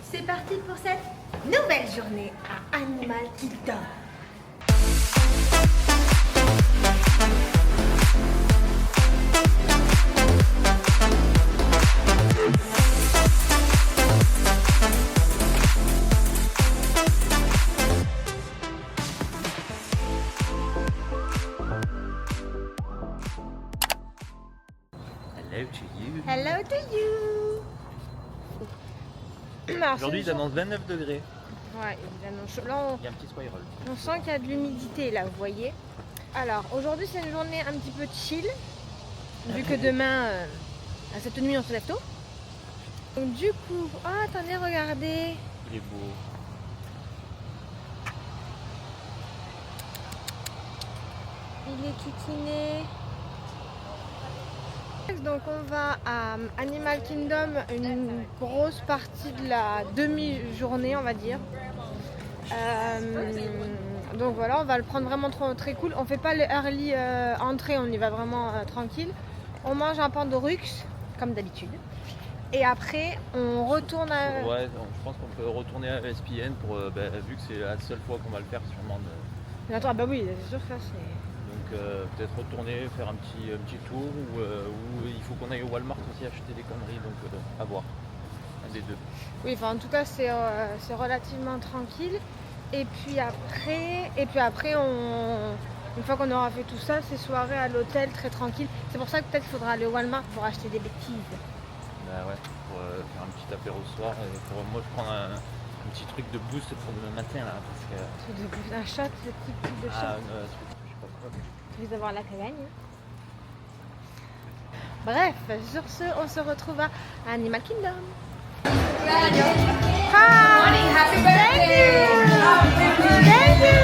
C'est parti pour cette nouvelle journée à Animal Kingdom. Hello to you. Hello to you. Aujourd'hui, ils annoncent 29 degrés. Ouais, ils annoncent. Là, Il y a un petit squirrel. on sent qu'il y a de l'humidité là, vous voyez. Alors, aujourd'hui, c'est une journée un petit peu chill, vu que demain, à cette nuit, on se lève tôt. Donc, du coup, attendez, regardez. Il est beau. Il est kitiné. Donc on va à Animal Kingdom une grosse partie de la demi-journée on va dire. Donc voilà, on va le prendre vraiment très cool. On fait pas le early entrée, on y va vraiment tranquille. On mange un Pandorux comme d'habitude. Et après on retourne à... Ouais, je pense qu'on peut retourner à ESPN pour, vu que c'est la seule fois qu'on va le faire sûrement. Attends, bah oui, c'est sûr que ça c'est... Donc peut-être retourner, faire un petit tour ou il faut qu'on aille au Walmart aussi acheter des conneries, donc à voir. Un des deux. Oui, enfin en tout cas c'est relativement tranquille. Et puis après une fois qu'on aura fait tout ça, c'est soirée à l'hôtel très tranquille. C'est pour ça que peut-être qu'il faudra aller au Walmart pour acheter des bêtises. Bah ouais, pour faire un petit apéro ce soir. Et pour moi je prends un petit truc de boost pour le matin là. Parce que... Un shot, ce petit truc de shot. Je sais pas quoi. Tu risques d'avoir la cagagne. Bref, sur ce, on se retrouve à Animal Kingdom. Hi! Happy birthday! Thank you!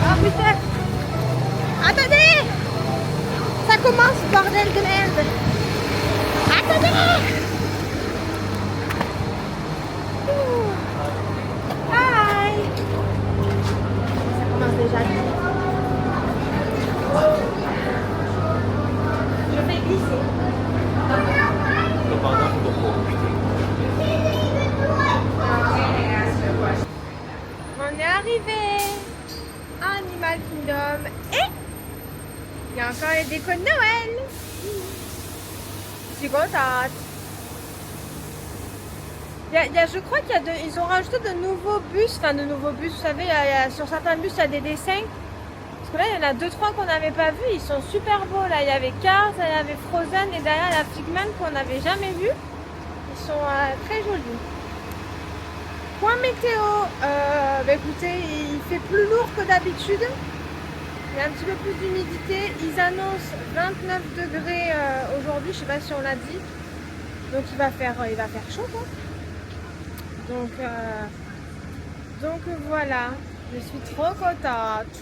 Ah putain! Attendez! Ça commence, bordel de merde! Attendez! Hi! Ça commence déjà. Je vais glisser. Donc, par exemple, On est arrivé à Animal Kingdom et il y a encore les décos de Noël. Je suis contente. Je crois ils ont rajouté de nouveaux bus, vous savez, sur certains bus il y a des dessins. Parce que là il y en a 2-3 qu'on n'avait pas vus, ils sont super beaux là. Il y avait Cars, il y avait Frozen et derrière il y a Figman qu'on n'avait jamais vu. Ils sont très jolis. Point météo, écoutez, il fait plus lourd que d'habitude. Il y a un petit peu plus d'humidité. Ils annoncent 29 degrés aujourd'hui, je sais pas si on l'a dit. Donc il va faire chaud quoi. Donc voilà, je suis trop contente.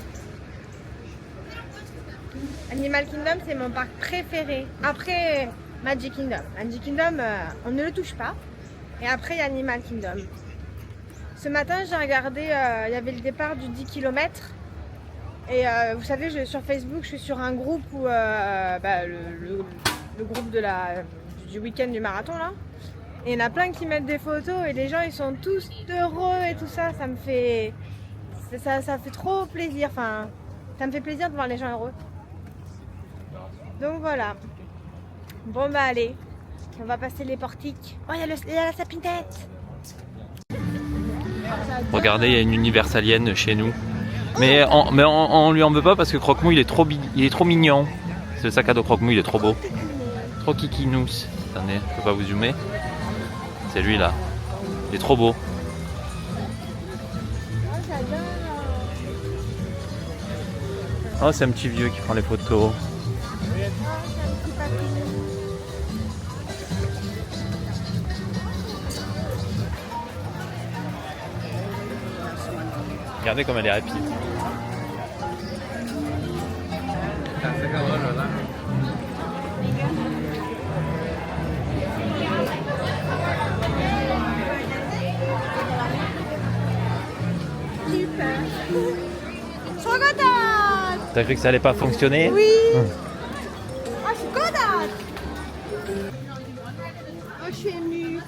Animal Kingdom c'est mon parc préféré. Après Magic Kingdom. Magic Kingdom on ne le touche pas. Et après il y a Animal Kingdom. Ce matin j'ai regardé, il y avait le départ du 10 km. Et vous savez, sur Facebook, je suis sur un groupe où le groupe du week-end du marathon là. Et il y en a plein qui mettent des photos et les gens ils sont tous heureux et tout ça. Ça me fait trop plaisir. Enfin, ça me fait plaisir de voir les gens heureux. Donc voilà. Bon bah allez, on va passer les portiques. Oh, il y a la sapinette. regardez, il y a une universalienne chez nous. Mais on lui en veut pas parce que Croque-Mou il est trop mignon. C'est le sac à dos Croque-Mou, il est trop beau. Trop kikinous. Attendez, je peux pas vous zoomer. C'est lui là. Il est trop beau. Oh, c'est un petit vieux qui prend les photos. Regardez comme elle est rapide. Chocolat. T'as cru que ça allait pas fonctionner? Oui. Ah, chocolat. Oh, je suis émue.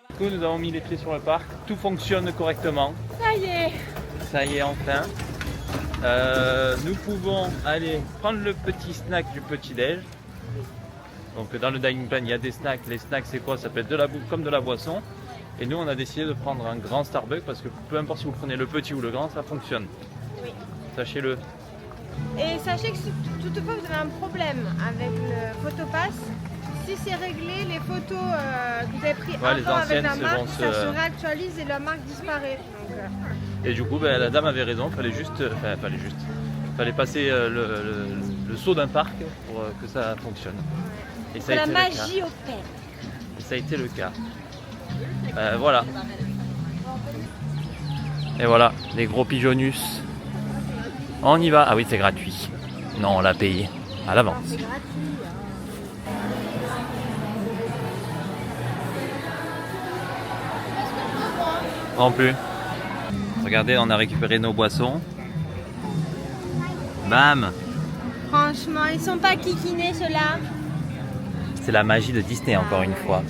Du coup, nous avons mis les pieds sur le parc, tout fonctionne correctement. Ça y est. Ça y est, enfin. Nous pouvons aller prendre le petit snack du petit-déj. Donc dans le dining plan, il y a des snacks. Les snacks, c'est quoi? Ça peut être de la bouffe comme de la boisson. Et nous, on a décidé de prendre un grand Starbucks parce que peu importe si vous prenez le petit ou le grand, ça fonctionne. Oui. Sachez-le. Et sachez que si toutefois vous avez un problème avec le photopass, si c'est réglé, les photos que vous avez prises Ouais, les avant avec anciennes, la c'est marque, bon, ça se réactualise et la marque disparaît. Donc, Et du coup, ben, la dame avait raison, fallait passer le saut d'un parc pour que ça fonctionne. Et ça que a la été le cas. magie opère. Et ça a été le cas. Voilà. Et voilà, les gros pigeonus. On y va. Ah oui, c'est gratuit. Non, on l'a payé à l'avance. C'est gratuit. Non plus. Regardez, on a récupéré nos boissons. Bam! Franchement, ils sont pas kikinés ceux-là. C'est la magie de Disney encore une fois.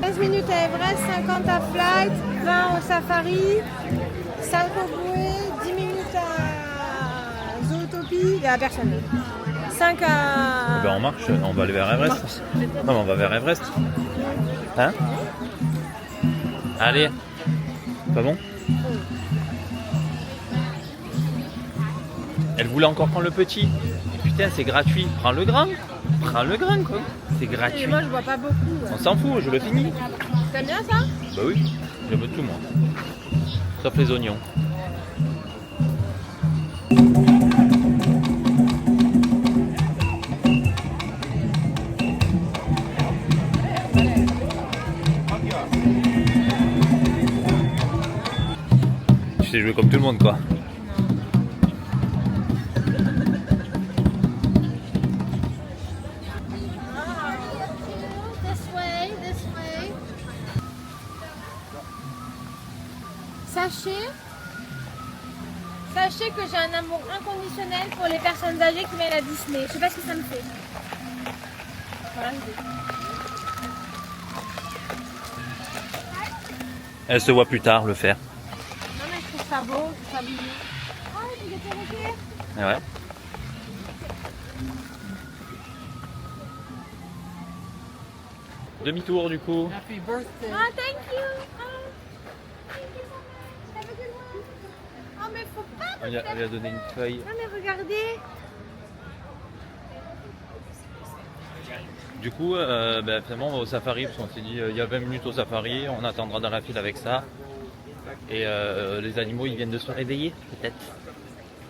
15 minutes à Everest, 50 à Flight, 20 au Safari, 5 au Boué, 10 minutes à Zootopie et à personne. 5 à... Ben on marche, on va aller vers Everest. Non, mais on va vers Everest. Hein? Allez. Pas bon? Elle voulait encore prendre le petit. Putain, c'est gratuit. Prends le grand. Prends le grand, quoi. C'est gratuit. Et moi je bois pas beaucoup. On s'en fout, je le finis. T'aimes bien ça? Bah oui, j'aime tout moi. Sauf les oignons. Tu sais jouer comme tout le monde, quoi. Sachez que j'ai un amour inconditionnel pour les personnes âgées qui viennent à Disney. Je sais pas ce que ça me fait. Voilà l'idée. Elle se voit plus tard le faire. Non mais je trouve ça beau, je trouve ça mignon. Ah, vous êtes arrêté? Ouais. Demi-tour du coup. Happy birthday. Ah, thank you. Ah, thank you so much. Have a good one. Oh mais faut pas. On lui a donné une feuille. Non mais regardez. Du coup, finalement, on va au safari, parce qu'on s'est dit, il y a 20 minutes au safari, on attendra dans la file avec ça. Et les animaux, ils viennent de se réveiller, peut-être.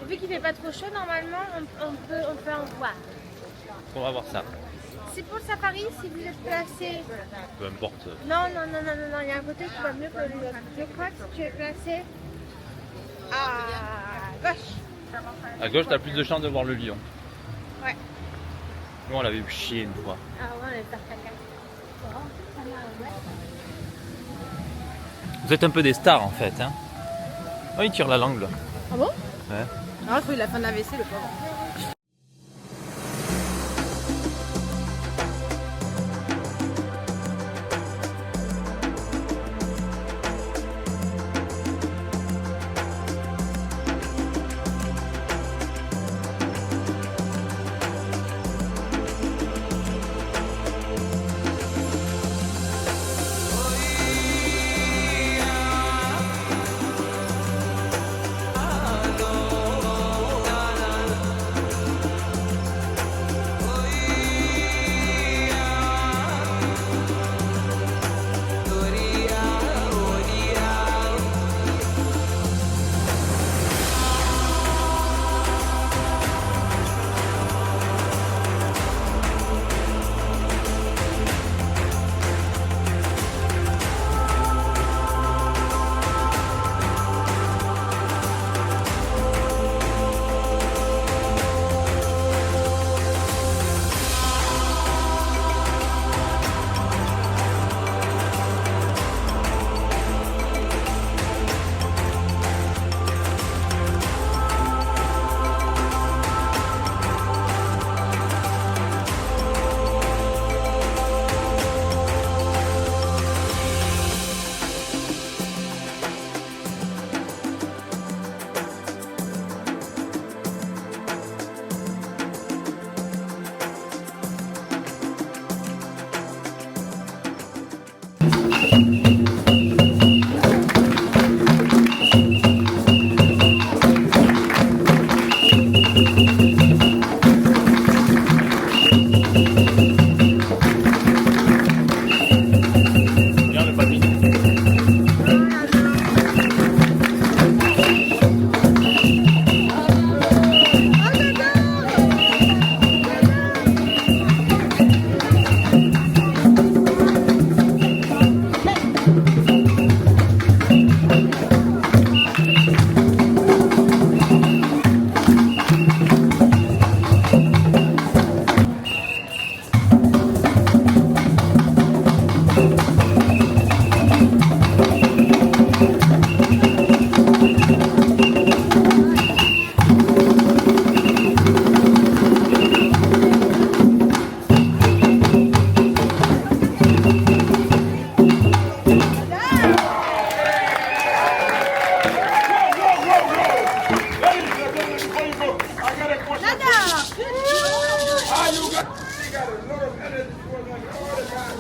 Vu qu'il fait pas trop chaud, normalement, on peut en voir. On va voir ça. C'est pour le safari, si vous êtes placé. Peu importe. Non, il y a un côté qui va mieux que l'autre. Je crois que si tu es placé à gauche. À gauche, t'as plus de chance de voir le lion. Ouais. Nous, on l'avait vu chier une fois. Ah ouais, on est par caca. Vous êtes un peu des stars en fait, hein. Oh, il tire la langue là. Ah bon? Ouais. Ah, je crois qu'il a faim de la vaisselle, le pauvre.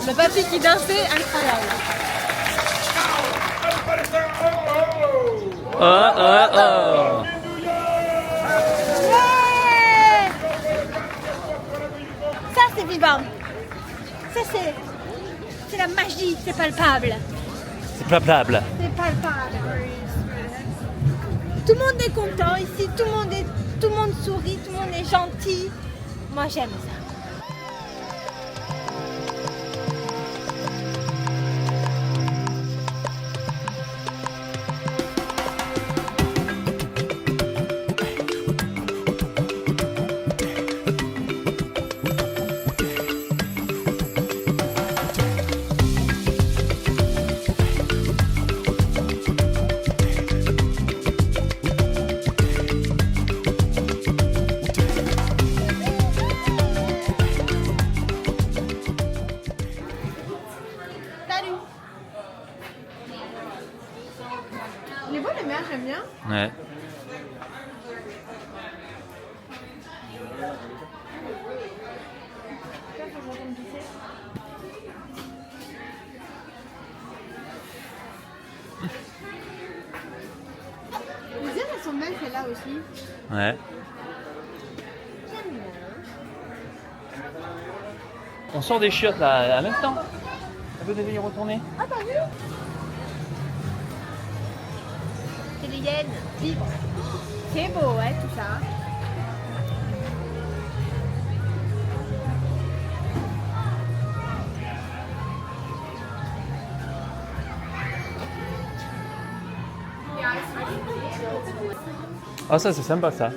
Le papy qui dansait, incroyable. Oh, oh, oh. Ouais. Ça c'est vivant. Ça c'est la magie, c'est palpable. C'est palpable. C'est palpable. Tout le monde est content ici, tout le monde sourit, tout le monde est gentil. Moi j'aime ça. Il est beau le mer, j'aime bien. Ouais. Les ailes, elles sont belles celles-là aussi. Ouais. J'aime bien. On sort des chiottes là à l'instant. Vous devez y retourner. Ah, t'as vu? C'est les hyènes libres. C'est beau, ouais, tout ça. Ah ça c'est sympa ça.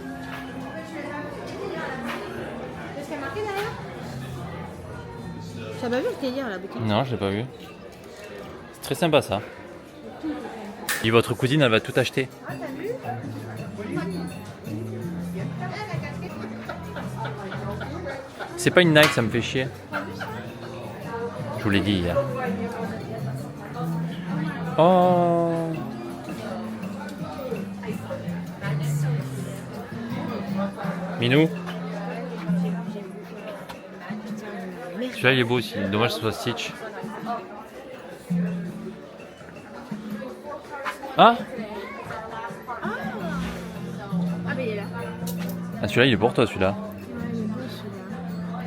Qu'est-ce qu'il y a marqué derrière? Tu as pas vu le délire à la boutique? Non, je l'ai pas vu. C'est très sympa ça. Et votre cousine elle va tout acheter. Ah, t'as vu? C'est pas une Nike, ça me fait chier. Je vous l'ai dit hier. Oh. Minou. Celui-là il est beau aussi, dommage que ce soit Stitch. Ah, Ah, mais il est là. ah celui-là il est pour toi celui-là. Ouais, il est beau celui-là.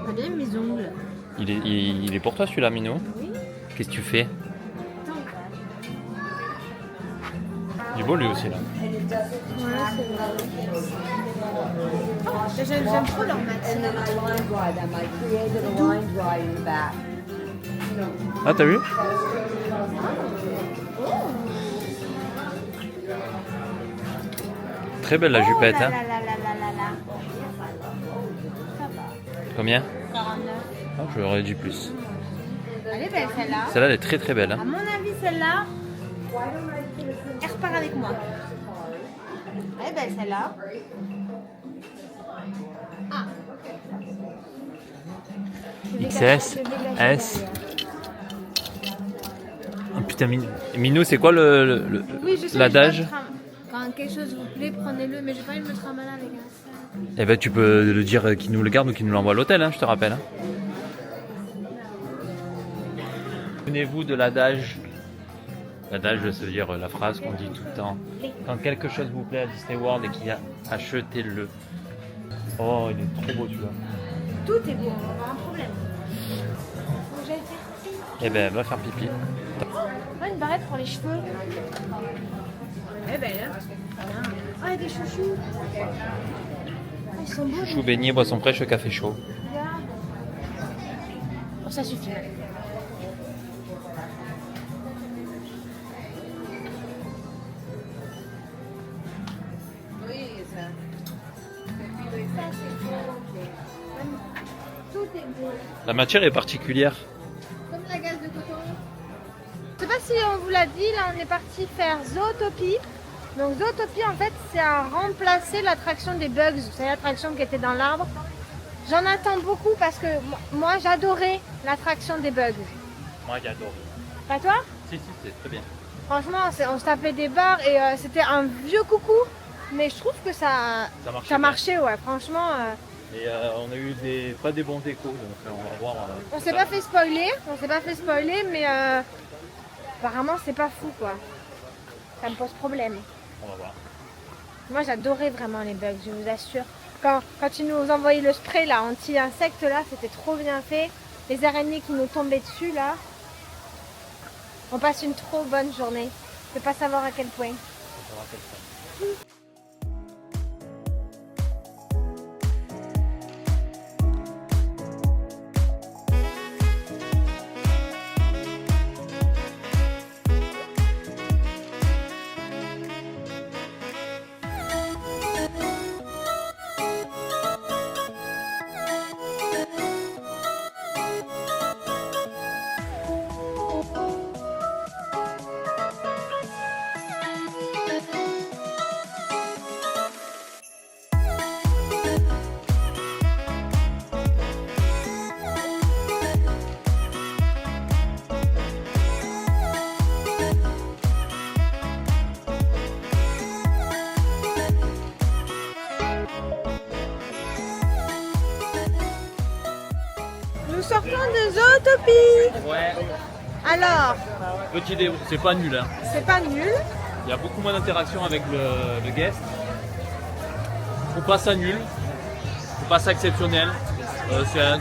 T'as bien mes ongles. Il est pour toi celui-là Minou. Oui. Qu'est-ce que tu fais? Il est beau lui aussi là. Ouais, c'est vrai. J'aime trop leur matière. Ah t'as vu? Très belle la jupette Oh là hein. là là là là là. Ça va. Combien? 49. Ah, je l'aurais dit plus. Elle est belle celle-là. Celle-là elle est très très belle hein. À mon avis, celle-là, elle repart avec moi. Elle est belle celle-là. Ah. XS, S. Oh, putain, Minou, c'est quoi Oui, je sais, l'adage? je vais pas me Quand quelque chose vous plaît, prenez-le, mais j'ai pas envie de me trimballer les gars. Eh ben, tu peux le dire qu'il nous le garde ou qu'il nous l'envoie à l'hôtel, hein, je te rappelle. Hein. Souvenez-vous de l'adage. L'adage, ça veut dire la phrase qu'on dit tout le temps. Quand quelque chose vous plaît à Disney World et qu'il y a, achetez-le. Oh, il est trop beau celui-là. Tout est beau, on va avoir un problème. Faut que j'aille faire pipi. Eh ben, va faire pipi. Ah, une barrette pour les cheveux. Eh ben, ah, il y a des chouchous. Ah, ils sont beaux. Chou beignet, boisson fraîche, café chaud. Regarde. Oh, ça suffit. Ça, c'est beau. Tout est beau. La matière est particulière. Comme la gaze de coton. Je sais pas si on vous l'a dit, là on est parti faire Zootopie. Donc Zootopie en fait c'est à remplacer l'attraction des Bugs, c'est l'attraction qui était dans l'arbre. J'en attends beaucoup parce que moi j'adorais l'attraction des Bugs. Moi, j'adore. Pas toi? Si, c'est très bien. Franchement on se tapait des barres et c'était un vieux coucou. Mais je trouve que ça marchait, ouais, franchement. Et on a eu pas des bons échos, donc on va voir. On s'est pas fait spoiler, mais apparemment c'est pas fou quoi. Ça me pose problème. On va voir. Moi j'adorais vraiment les bugs, je vous assure. Quand ils nous envoyaient le spray là, anti-insectes là, c'était trop bien fait. Les araignées qui nous tombaient dessus là. On passe une trop bonne journée. Je peux pas savoir à quel point. Nous sortons de Zootopie. Ouais. Alors, Petit dé, c'est pas nul, hein. c'est pas nul. Il y a beaucoup moins d'interaction avec le guest. Faut pas ça nul. Faut pas ça exceptionnel. C'est un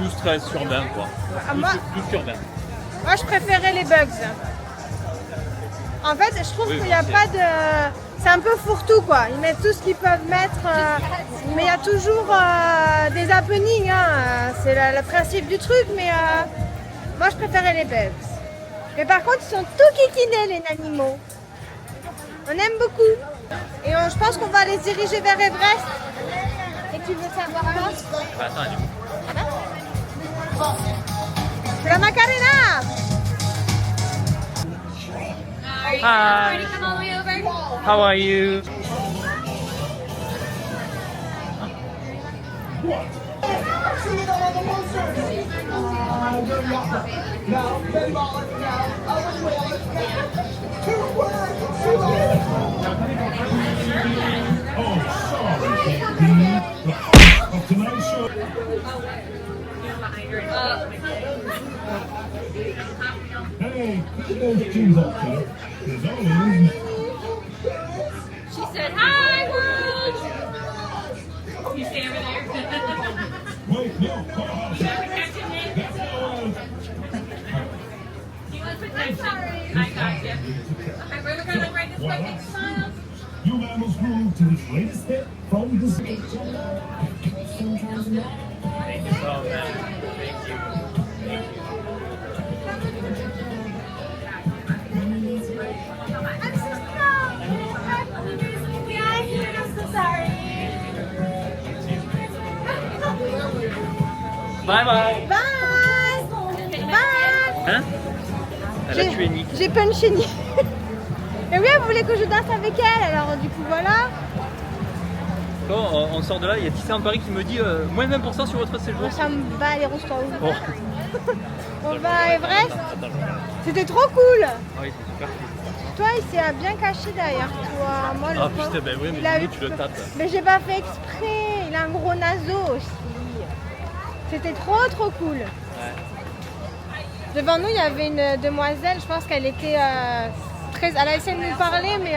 12-13 sur 20 quoi. Ah, 12 sur 20. Moi, je préférais les bugs. En fait, je trouve Oui, qu'il n'y a c'est- pas de... C'est un peu fourre-tout, quoi. Ils mettent tout ce qu'ils peuvent mettre, mais il y a toujours des happenings. Hein. C'est le principe du truc, mais moi, je préférais les bugs. Mais par contre, ils sont tout kikinés, les animaux. On aime beaucoup. Et je pense qu'on va les diriger vers Everest. Et tu veux savoir quoi? Bah, attends, La Macarena! Hi. How are you? Hey, put those shoes up, kid. There's always... She said, hi, world! You stay over there. Wait, no, hold on. That's all. You want to put that sorry. I got you. Okay, we're going to write this way. Take a smile. You mammals grew to this latest hit from the stage. Thank you so much. Thank you. I'm so sorry. Bye bye. Bye. Bye. Hein? Elle a tué Nick. J'ai punché Nick. Et oui, elle voulait que je danse avec elle, alors du coup voilà. Quand on sort de là, il y a Disneyland Paris qui me dit moins 20% sur votre séjour. Ça me bat les rouges toi. Oh. On va à Everest. C'était trop cool. Ah oui, c'est super cool. Toi, il s'est bien caché derrière toi. Moi, le Ah pauvre, putain, ben oui, il a mais du eu coup, tu le tapes. Mais j'ai pas fait exprès. Il a un gros naseau aussi. C'était trop cool. Ouais. Devant nous, il y avait une demoiselle, je pense qu'elle était très... Elle a essayé de nous parler, mais...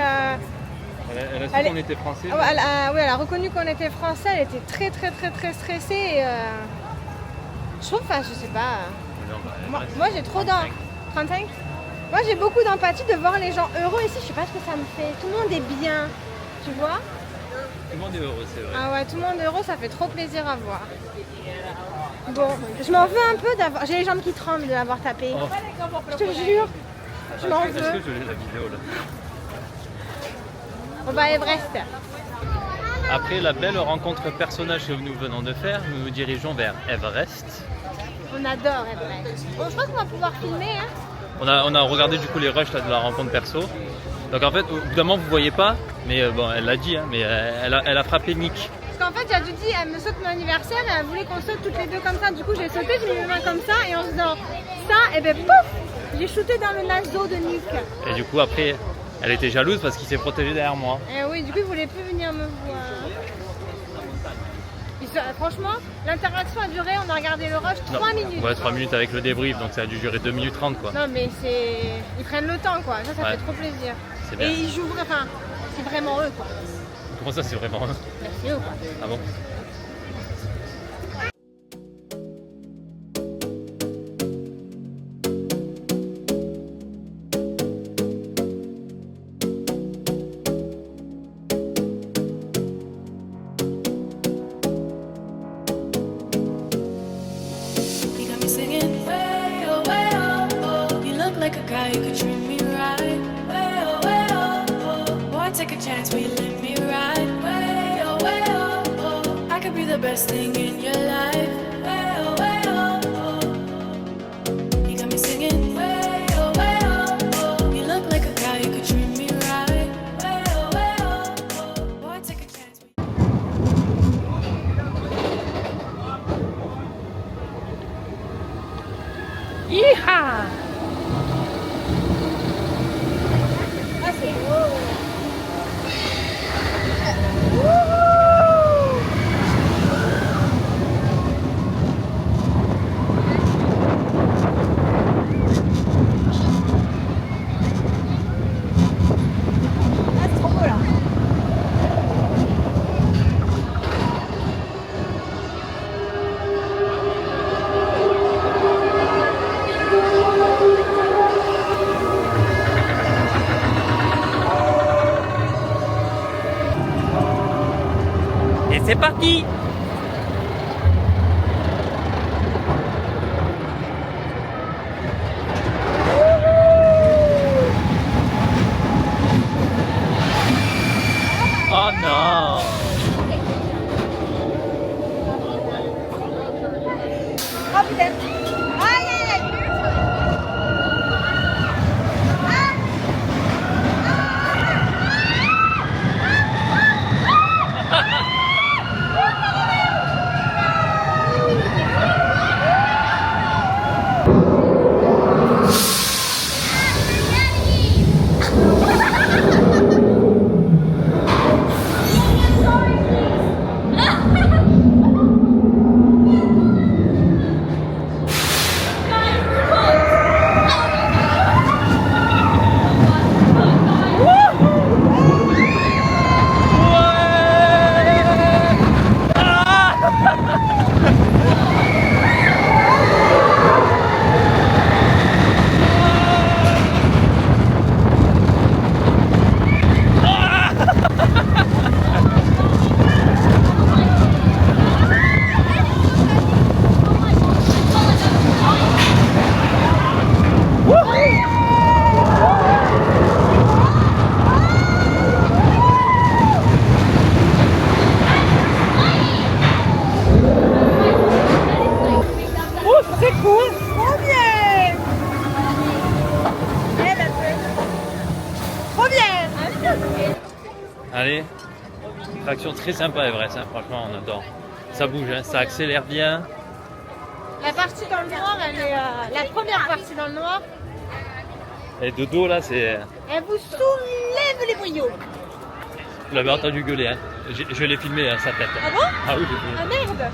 Elle a su Elle est- qu'on était français. oui, elle a reconnu qu'on était français, elle était très stressée. Et, je trouve, enfin, je sais pas... Moi j'ai trop d'empathie. 35. Moi j'ai beaucoup d'empathie de voir les gens heureux ici, je sais pas ce que ça me fait. Tout le monde est bien, tu vois. Tout le monde est heureux, c'est vrai. Ah ouais, tout le monde heureux, ça fait trop plaisir à voir. Bon, je m'en veux un peu d'avoir... J'ai les jambes qui tremblent de l'avoir tapé. Oh. Je te jure, je m'en Est-ce que veux. je l'ai la vidéo là? On va à Everest. Après la belle rencontre personnage que nous venons de faire, nous nous dirigeons vers Everest. On adore Everest. Bon, je crois qu'on va pouvoir filmer, hein. On a regardé du coup les rushs là, de la rencontre perso. Donc en fait, au bout d'un moment vous voyez pas, mais bon, elle l'a dit, hein, mais elle a frappé Nick. Parce qu'en fait, Jadou dit, elle me saute mon anniversaire, et elle voulait qu'on saute toutes les deux comme ça. Du coup, j'ai sauté, j'ai mis mes mains comme ça, et en faisant ça, et ben pouf, j'ai shooté dans le naso de Nick. Et du coup après, elle était jalouse parce qu'il s'est protégé derrière moi. Et oui, du coup, il voulait plus venir me voir. Franchement, l'interaction a duré, on a regardé le rush 3 minutes. Ouais, 3 minutes avec le débrief, donc ça a dû durer 2 minutes 30 quoi. Non, mais c'est... Ils prennent le temps, quoi. Ça Ouais. fait trop plaisir. C'est bien. Et ils jouent... Enfin, c'est vraiment eux, quoi. Comment ça c'est vraiment... C'est eux, quoi. Ah bon? You got me singing way oh, oh. You look like a guy who could treat me right. Way oh, oh. Boy, take a chance, will you let me ride? Way oh, oh. I could be the best thing in your life. Way oh, oh. You got me singing way oh. You look like a guy who could treat me right. Way oh. Boy, take a chance. Yeeha! Ah, c'est beau! Ah, c'est trop beau là! Et c'est parti! Oh non! Oh putain! Aïe aïe aïe! Oh, c'est cool! Trop bien! Eh ben, trop bien! Allez, traction très sympa Everest, hein. Franchement on adore. Ça bouge, hein. Ça accélère bien. La partie dans le noir, elle est la première partie dans le noir. Et de dos là, c'est... Elle vous soulève les boyaux. Vous l'avez entendu gueuler, hein. Je l'ai filmé à sa tête. Ah bon? Ah oui, j'ai filmé. Ah merde!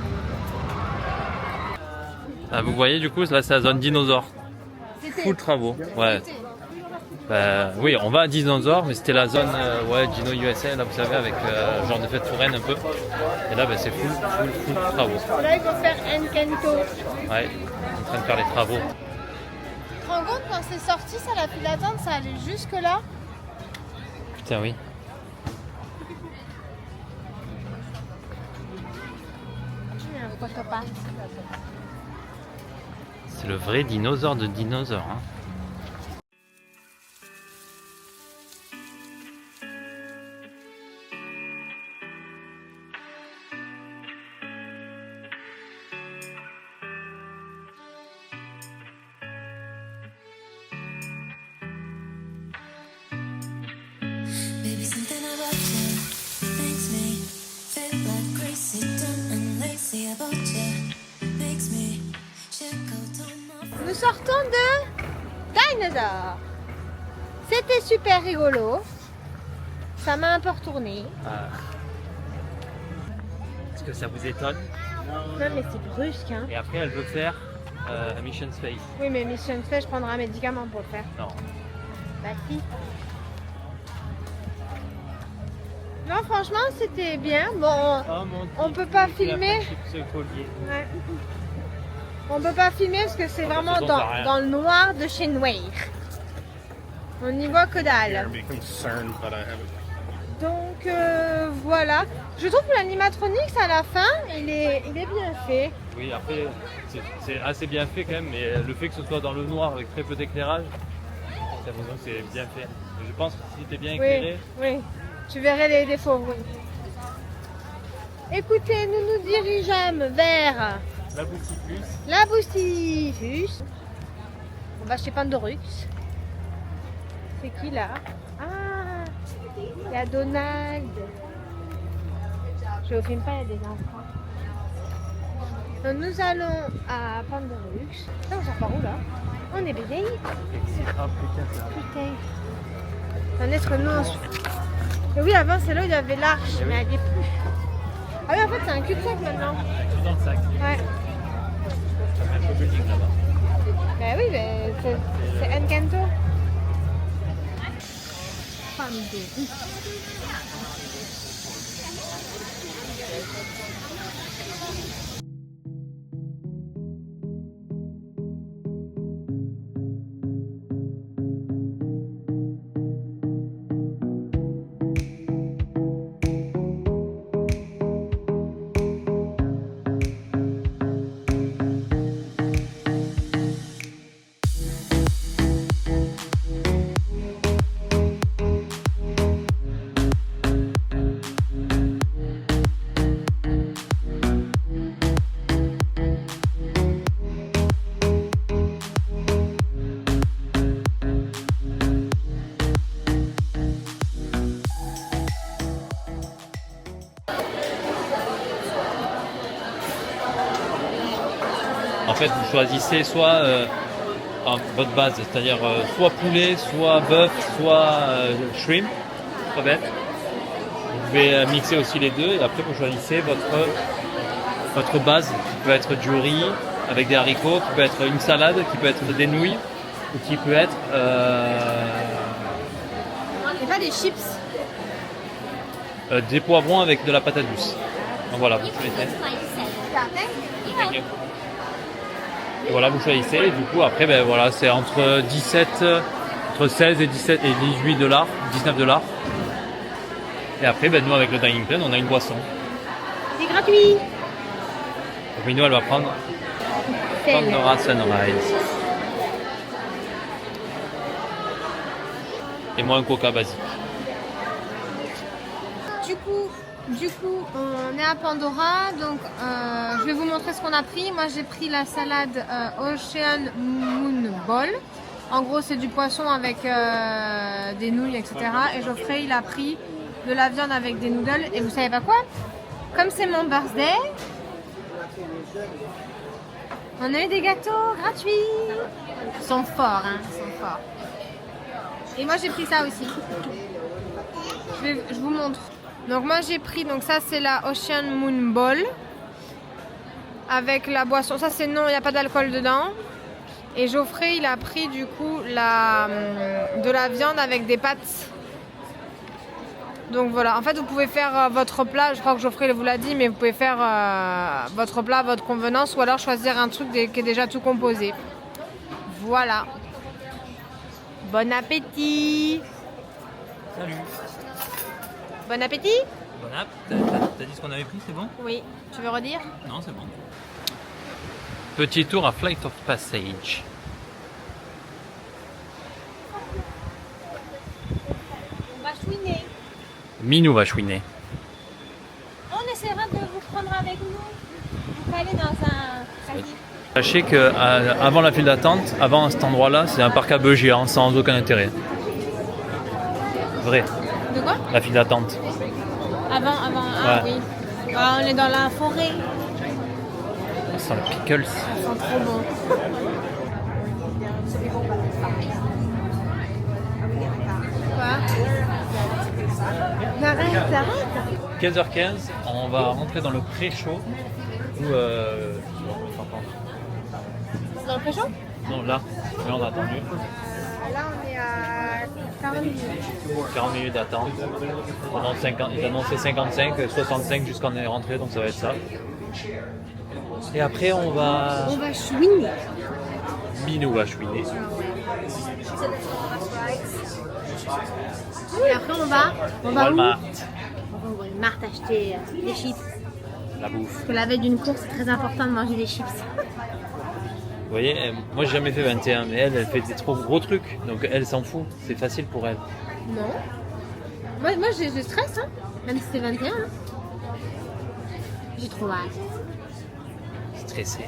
Ah, vous voyez du coup, là c'est la zone dinosaure. full travaux. Ouais. Oui, on va à Dinosaur, mais c'était la zone Dino USA, là vous savez, avec genre de fête foraine un peu. Et là c'est full travaux. Là ils vont faire Encanto. Ouais, en train de faire les travaux. Tu te rends compte quand c'est sorti ça, la file d'attente, ça allait jusque là? Putain oui. C'est le vrai dinosaure de dinosaure. Hein. Baby, something about you makes me feel like crazy, dumb and lazy about you. Makes me check out on my Nous sortons de Dinosaur. C'était super rigolo. Ça m'a un peu retourné. Est-ce que ça vous étonne? Non mais c'est brusque hein. Et après elle veut faire un Mission Space. Oui mais Mission Space, je prendrai un médicament pour le faire. Non. Bah si. Non franchement c'était bien. Bon, on peut pas filmer. Ouais. On peut pas filmer parce que c'est vraiment façon, t'as rien. dans le noir de chez Noir. On n'y voit que dalle. Donc voilà. Je trouve que l'animatronics à la fin, il est bien fait. Oui, après c'est assez bien fait quand même, mais le fait que ce soit dans le noir avec très peu d'éclairage, ça veut dire que c'est bien fait. Je pense que si c'était bien éclairé, Oui. Tu verrais les défauts. Oui. Écoutez, nous nous dirigeons vers la boutique la Boustifus. On va chez Pandorux. C'est qui là? Ah, il y a Donald. Je ne filme pas, il y a des enfants. Donc, nous allons à Pandorux. Là, on sort par où là? On est bédé. Putain. Attendez, est-ce que nous on... Et oui, avant c'est là où il y avait l'arche, mais elle n'y est plus. Ah oui, en fait, c'est un cul-de-sac maintenant. tout dans le sac. Ouais. Même le building là-bas. Ben oui, ben, c'est Encanto. Pandorux. En fait, vous choisissez soit votre base, c'est-à-dire soit poulet, soit bœuf, soit shrimp, crevette. Vous pouvez mixer aussi les deux et après vous choisissez votre base qui peut être du riz avec des haricots, qui peut être une salade, qui peut être des nouilles ou qui peut être Il n'y a pas des chips. des poivrons avec de la patate douce. Donc voilà, vous choisissez. Et voilà, vous choisissez et du coup après ben voilà, c'est entre 16 et 17 et 18 $, 19 $. Et après ben nous avec le dining plan, on a une boisson. C'est gratuit. Donc Minou elle va prendre Pandora Sunrise. Et moi un coca basique. Du coup, on est à Pandora, donc je vais vous montrer ce qu'on a pris. Moi, j'ai pris la salade Ocean Moon Ball. En gros, c'est du poisson avec des nouilles, etc. Et Geoffrey, il a pris de la viande avec des noodles. Et vous savez pas quoi? Comme c'est mon birthday, on a eu des gâteaux gratuits. Ils sont forts, hein, ils sont forts. Et moi, j'ai pris ça aussi. Je vous montre. Donc moi j'ai pris, donc ça c'est la Ocean Moon Ball avec la boisson, ça c'est non, il n'y a pas d'alcool dedans. Et Geoffrey, il a pris du coup de la viande avec des pâtes. Donc voilà, en fait vous pouvez faire votre plat, je crois que Geoffrey vous l'a dit, mais vous pouvez faire votre plat à votre convenance ou alors choisir un truc qui est déjà tout composé. Voilà. Bon appétit. Salut. Bon appétit. Bon app. T'as dit ce qu'on avait pris, c'est bon? Oui, tu veux redire? Non, c'est bon. Petit tour à Flight of Passage. On va chouiner. Minou va chouiner. On essaiera de vous prendre avec nous. Vous allez dans un casier. Sachez que avant la file d'attente, avant cet endroit-là, c'est un parc à bœufs géant sans aucun intérêt. Vrai. De quoi? La file d'attente. Avant, ah Ouais. oui. Ah, on est dans la forêt. Ça sent le pickles. Ça sent trop bon. Quoi? Arrête. 15h15, on va rentrer dans le pré-show. Où, Dans le pré-show? non, là, mais on a attendu. Là, on est à 40 minutes. 40 minutes d'attente. Ils annonçaient 55, 65 jusqu'à on est rentré, donc ça va être ça. Et après, on va. On va chouiner. Minou va chouiner. Et après, on va Walmart, On va au Walmart acheter des chips. la bouffe. Parce que la veille d'une course, c'est très important de manger des chips. Vous voyez, moi j'ai jamais fait 21, mais elle fait des trop gros trucs, donc elle s'en fout, c'est facile pour elle. Non. Moi je stresse, hein. Même si c'est 21. Hein. J'ai trop hâte. Stressée.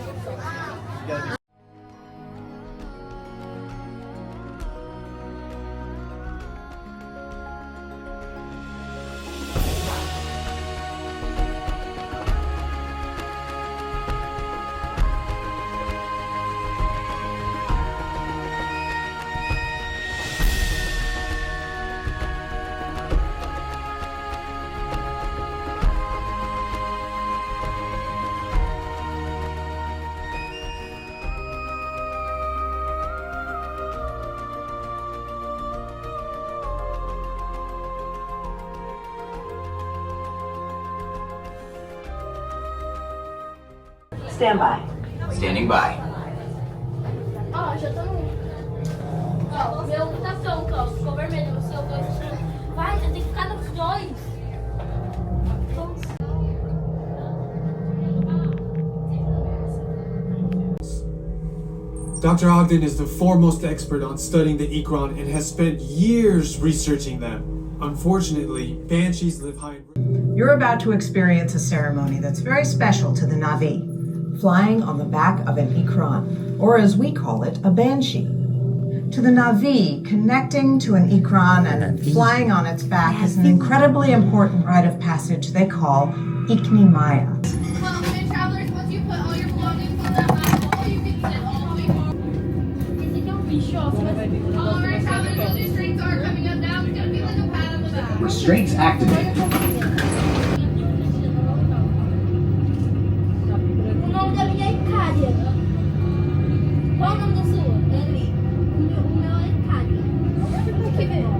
Stand by. Standing by. Ó, já tô no. Ó, o meu tá pronto, ó. Ficou vermelho. O seu dois. Vai, já tem que ficar nos dois. Dr. Ogden is the foremost expert on studying the Ikran and has spent years researching them. Unfortunately, banshees live high in... You're about to experience a ceremony that's very special to the Navi, flying on the back of an Ikran, or as we call it, a banshee. To the Navi, connecting to an Ikran and flying on its back is an incredibly important rite of passage they call Ikni Maya. Well, okay, travelers, once you put all your belongings on that platform, you can sit all the way forward. All right, travelers, all these strings are coming up now. It's gonna be like a pat on the back. Restraints activated. O nome da minha é Cádia. Qual o nome da sua? Dani. O meu é Cádia. Aqui, velho.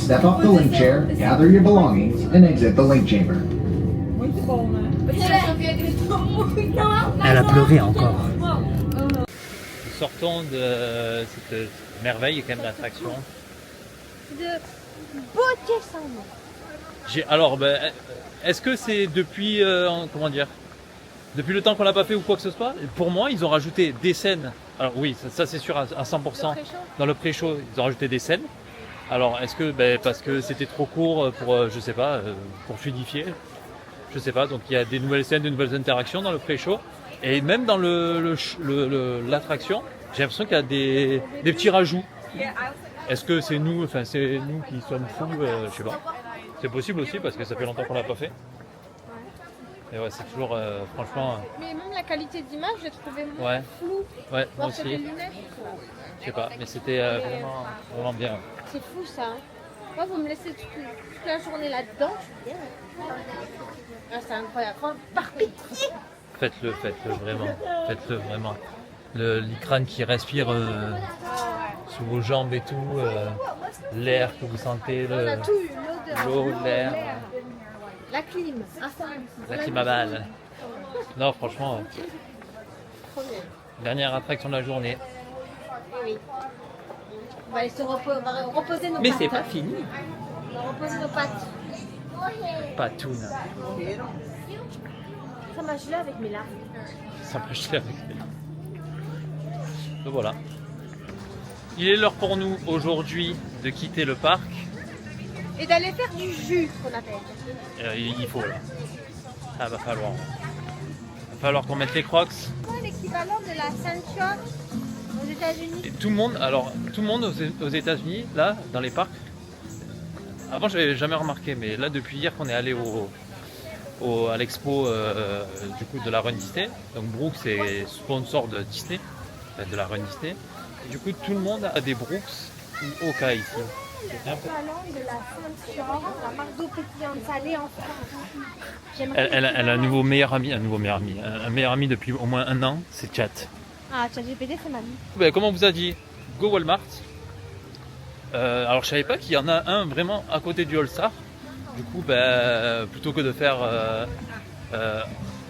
step off the link chair, gather your belongings, and exit the link chamber. Elle a pleuré encore. Nous sortons de cette merveille, quand même, l'attraction. De beauté sans nom. Alors, ben, est-ce que c'est depuis, comment dire, depuis le temps qu'on l'a pas fait ou quoi que ce soit? Pour moi, ils ont rajouté des scènes. Alors oui, ça c'est sûr à 100%. Dans le pré-show, ils ont rajouté des scènes. Alors, est-ce que, ben, parce que c'était trop court pour, je sais pas, pour fluidifier? Je sais pas. Donc il y a des nouvelles scènes, de nouvelles interactions dans le pré-show. Et même dans l'attraction, j'ai l'impression qu'il y a des petits rajouts. Est-ce que c'est nous, enfin c'est nous qui sommes fous, je sais pas. C'est possible aussi parce que ça fait longtemps qu'on l'a pas fait. Et ouais, c'est toujours, franchement. Mais même la qualité d'image, j'ai trouvé moins floue. Ouais, moi Alors que les aussi. lunettes. Je sais pas, mais c'était vraiment bien. C'est fou ça. Hein. Moi, vous me laissez toute la journée là-dedans. Je suis bien. Ah, c'est incroyable. Par pitié. Faites-le vraiment. Faites-le vraiment. L'écran qui respire sous vos jambes et tout, l'air que vous sentez, On a tout eu. l'eau, l'air, La clim. la clim à balle. Non, franchement, Trop bien. dernière attraction de la journée. Oui. On va aller se reposer nos Mais pattes. c'est pas fini. On va reposer nos pattes. Pas tout, non. Ça m'a gelé avec mes larmes. Ça peut jeter avec les... Donc voilà. Il est l'heure pour nous aujourd'hui de quitter le parc. Et d'aller faire du jus, qu'on appelle. Il faut là. Ça va falloir. Va falloir qu'on mette les crocs. Quoi l'équivalent de la ceinture aux États-Unis? Et tout le monde aux États-Unis, là, dans les parcs. Avant, je n'avais jamais remarqué, mais là, depuis hier qu'on est allé à l'expo du coup de la Run Disney. Donc Brooks est sponsor de Disney, de la Run Disney. Et du coup, tout le monde a des Brooks ou Oka ici. L'équivalent de la ceinture, la marque d'eau pétillante salée en France. Elle a un meilleur ami depuis au moins un an, c'est Chat. Ah, ChatGPT, c'est ma vie. Ben, comme on vous a dit, go Walmart. Alors je savais pas qu'il y en a un vraiment à côté du All Star. Du coup, ben, plutôt que de faire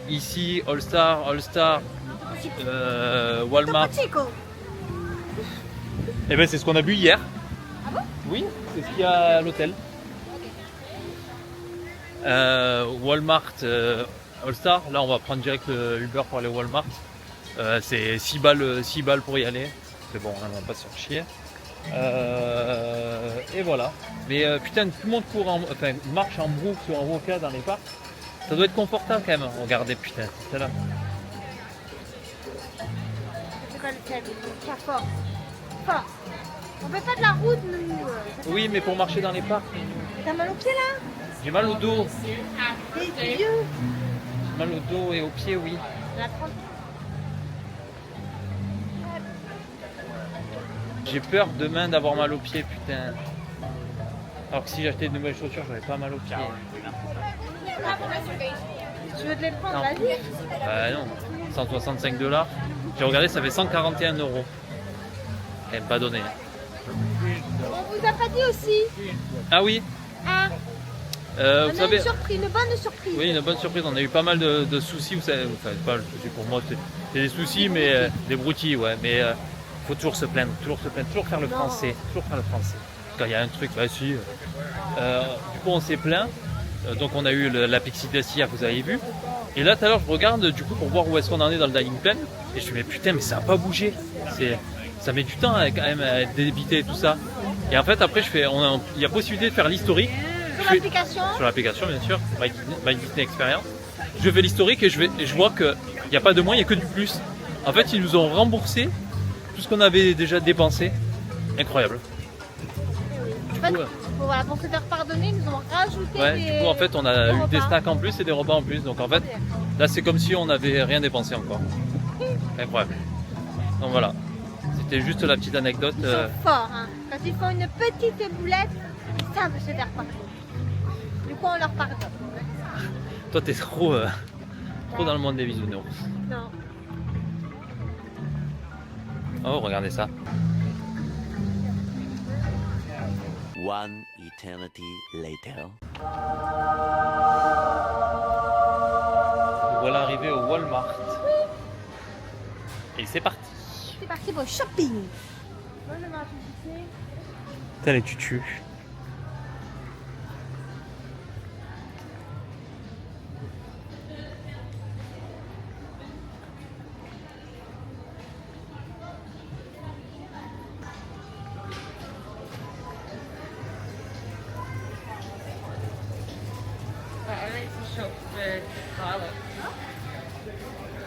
ici All Star, Walmart. Et ben c'est ce qu'on a bu hier. Ah bon? Oui, c'est ce qu'il y a à l'hôtel. Walmart, All Star. Là, on va prendre direct le Uber pour aller au Walmart. C'est 6 balles pour y aller. C'est bon, on va pas se faire chier. Et voilà. Mais putain, tout le monde marche en Brooks ou en Roca dans les parcs. Ça doit être confortable quand même. Regardez, putain, c'est là. C'est quoi lequel? Pas fort. Fort. On fait pas de la route, nous. Oui, mais pour marcher dans les parcs, T'as mal aux pieds là? j'ai mal au dos. T'es vieux. J'ai mal au dos et aux pieds, oui. La 30. J'ai peur demain d'avoir mal aux pieds, putain. Alors que si j'achetais de nouvelles chaussures, j'aurais pas mal aux pieds. Tu veux te les prendre? Non. Vas-y. Bah non, 165 $. J'ai regardé, ça fait 141 €. Quand même pas donné. On vous a pas dit aussi. Ah oui, Ah, vous on a savez, une bonne surprise. oui, une bonne surprise. On a eu pas mal de soucis. Vous savez, enfin, pas le souci pour moi, c'est des soucis, mais des broutilles, ouais. Mais faut toujours se plaindre, toujours faire le français, Quand il y a un truc, bah si. Du coup, on s'est plaint. Donc, on a eu la Pixie Dust hier, vous avez vu. Et là, tout à l'heure, je regarde du coup pour voir où est-ce qu'on en est dans le dining plan. Et je me dis, mais putain, mais ça n'a pas bougé. Ça met du temps quand même à débiter tout ça. Et en fait, après, il y a possibilité de faire l'historique. Sur l'application. Sur l'application, bien sûr, My Disney Experience. Je fais l'historique et je vois qu'il n'y a pas de moins, il n'y a que du plus. En fait, ils nous ont remboursé tout ce qu'on avait déjà dépensé. Incroyable. Du coup, Voilà, pour se faire pardonner, ils nous ont rajouté ouais, des... du coup, en fait, on a eu des repas. snacks en plus et des repas en plus. Donc, en fait, là, c'est comme si on n'avait rien dépensé encore. Incroyable. Donc, voilà. C'était juste la petite anecdote. Ils sont forts, hein. Quand ils font une petite boulette, ils savent se faire pardonner. Du coup, on leur pardonne. Toi, t'es trop dans le monde des bisounours. Non. Oh, regardez ça. One eternity later. Voilà arrivé au Walmart. Et c'est parti. C'est parti pour le shopping. Moi, je vais voir tout ici. Putain les tutus.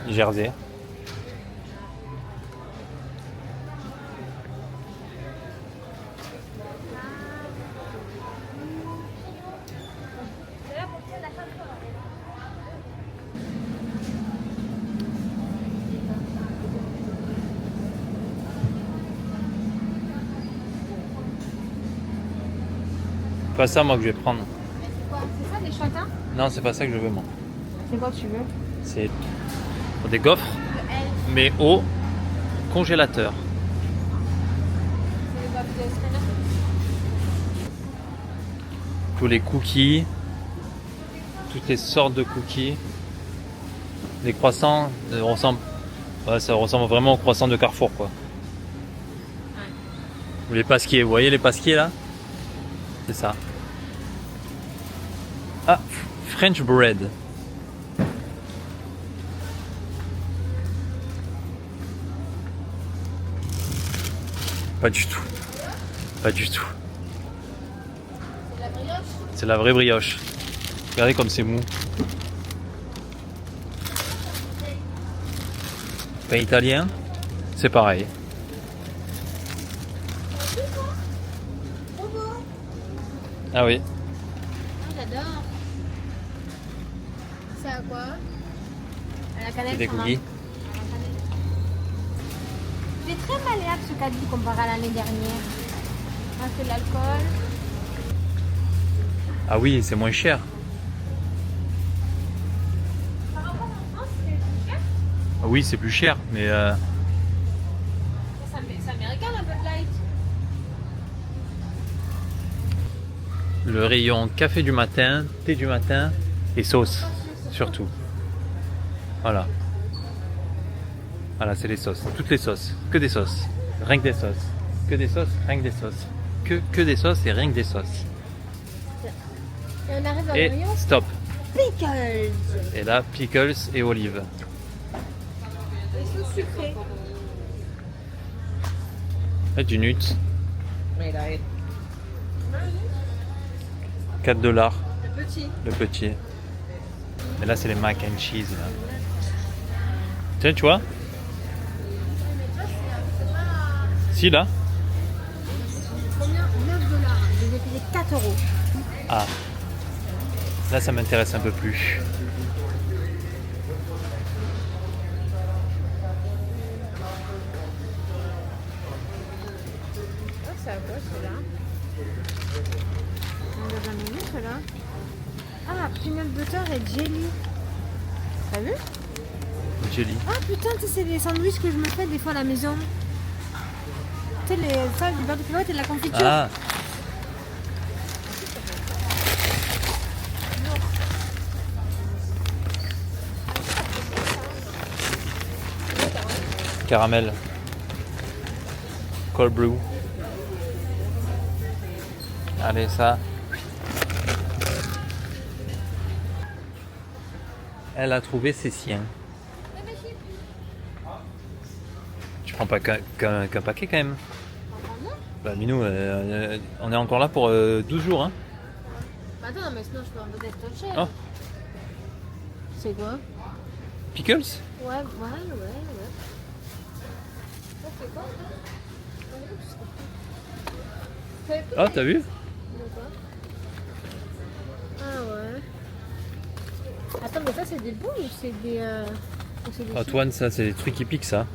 Jersey. Pas ça moi que je vais prendre. C'est ça, des châtains? Non, c'est pas ça que je veux moi. C'est quoi que tu veux? C'est des gaufres, mais au congélateur. C'est les babes de Serena. Tous les cookies, toutes les sortes de cookies. Les croissants ressemblent, ouais, ça ressemble vraiment aux croissants de Carrefour quoi. Ou les pasquiers, vous voyez les pasquiers là? C'est ça. Ah, French bread. Pas du tout. Pas du tout. C'est la brioche. C'est la vraie brioche. Regardez comme c'est mou. Pain italien, c'est pareil. Ah oui. Ah, j'adore. C'est à quoi? À la C'est cannelle. des sûrement. cookies. Il est très malléable ce caddie comparé à l'année dernière. Un peu l'alcool. Ah oui, c'est moins cher. Par rapport en France, c'est plus cher. Ah oui, c'est plus cher, mais C'est américain un peu de light. le rayon café du matin, thé du matin et sauce, surtout. Voilà. Voilà, c'est les sauces. Toutes les sauces. Que des sauces. Rien que des sauces. Que des sauces, rien que des sauces. Que des sauces et rien que des sauces. Et on arrive dans Et le rayon stop. pickles. Et là, pickles et olives. Les sauces sucrées. Et du nut. 4 $. Le petit. Le petit. Et là, c'est les mac and cheese. Là. Tiens, tu vois? Si, là. Combien? 9 $. Je vais payer 4 euros. Ah. Là, ça m'intéresse un peu plus. Ah, c'est à quoi ceux-là? On les a jamais vus ceux-là. Ah, peanut butter et jelly. T'as vu? Jelly. Ah putain, tu sais, c'est les sandwichs que je me fais des fois à la maison. Tu sais, ça, du beurre de cacahuète et de la confiture. Ah. Caramel. Cold brew. Allez, ça. Elle a trouvé ses siens. Tu prends pas qu'un paquet quand même? Bah Minou, on est encore là pour 12 jours hein. Bah attends, mais sinon je peux en donner trop cher. Oh. C'est quoi? Pickles? Ouais. Ça c'est quoi? Oh, t'as vu? Ah ouais. Attends, mais ça c'est des boules ou c'est des... ou c'est des Hot Ones, ça c'est des trucs qui piquent ça.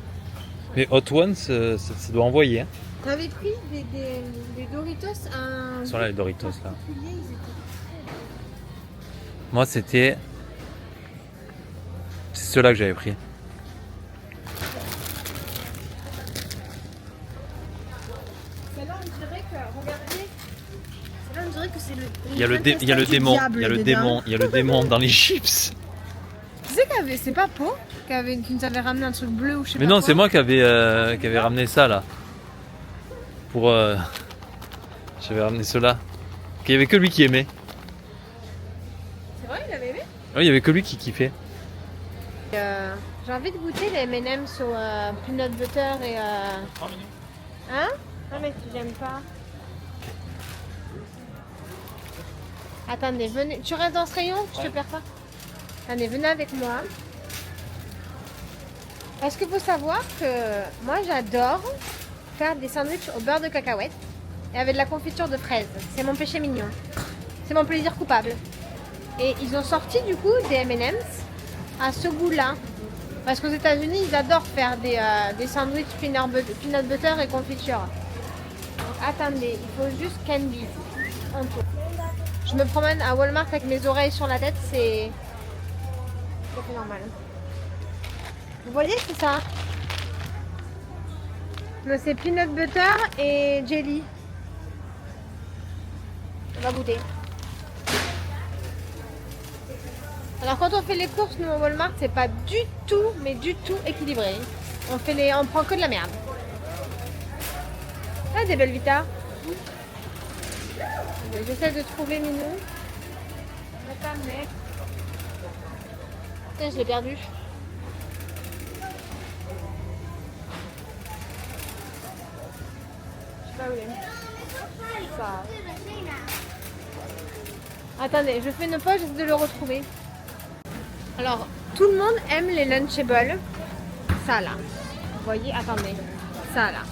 Mais Hot Ones, ça doit envoyer. Hein. T'avais pris des Doritos à... Ils sont là les Doritos là. particulier, ils étaient... Moi c'était... C'est ceux-là que j'avais pris. Celle-là, on dirait que... Regardez. Celle-là, on dirait que Il y a le démon, il y a le démon, il y a le démon dans les chips. Tu sais c'est pas Po qui nous avait ramené un truc bleu ou je sais Mais pas non, quoi. c'est moi qui avait ramené ça là. Pour j'avais ramené cela. Il y avait que lui qui aimait. C'est vrai, il avait aimé. Oui, il y avait que lui qui kiffait. J'ai envie de goûter les M&M's au peanut butter et hein? Non mais j'aime pas. Attendez, venez. Tu restes dans ce rayon? Je te perds pas. Attendez, venez avec moi. Est-ce que faut savoir que moi j'adore faire des sandwichs au beurre de cacahuète et avec de la confiture de fraises. C'est mon péché mignon. C'est mon plaisir coupable. Et ils ont sorti du coup des M&M's à ce goût-là. Parce qu'aux États-Unis, ils adorent faire des sandwichs peanut butter et confiture. Donc attendez, il faut juste candy. Un peu. Je me promène à Walmart avec mes oreilles sur la tête, c'est tout à fait normal. Vous voyez, c'est ça. C'est peanut butter et jelly. On va goûter. Alors quand on fait les courses, nous au Walmart, c'est pas du tout, mais du tout équilibré. On prend que de la merde. Ah, des belles Vita. J'essaie de trouver Minou. Tiens, je l'ai perdu. Je sais pas où il est. Ça. Attendez, je fais une pause, j'essaie de le retrouver. Alors, tout le monde aime les Lunchables. Ça là. Vous voyez, attendez. Ça là.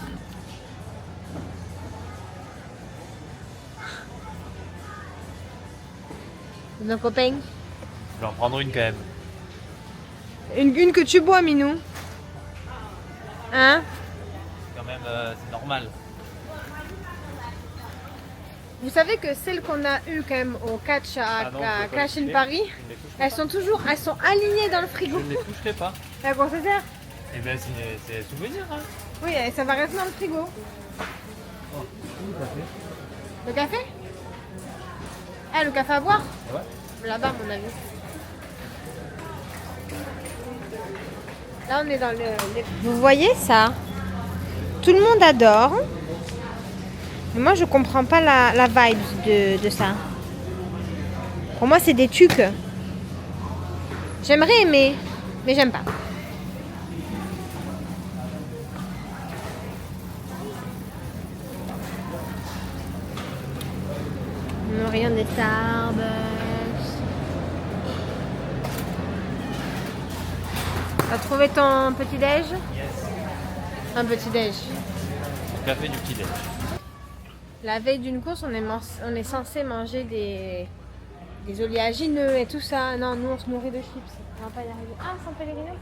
Nos copains. Je vais en prendre une quand même. Une que tu bois, Minou. Hein? Quand même, c'est normal. Vous savez que celles qu'on a eues quand même au catch à Cash in Paris, elles sont alignées dans le frigo. Je ne les toucherai pas. À quoi ça sert? Eh bien, c'est un souvenir. Hein. Oui, ça va rester dans le frigo. Le café? Ah, le café à boire? Ouais. Là-bas, à mon avis. Là, on est dans le... Vous voyez ça? Tout le monde adore. Mais moi, je comprends pas la vibe de ça. Pour moi, c'est des tucs. J'aimerais aimer, mais j'aime pas. Non, rien des Starbucks. T'as trouvé ton petit-déj? Yes. Un petit-déj. Le café du petit-déj. La veille d'une course, on est censé manger des oléagineux et tout ça. Non, nous on se nourrit de chips. On va pas y arriver. Ah, San Pellegrino.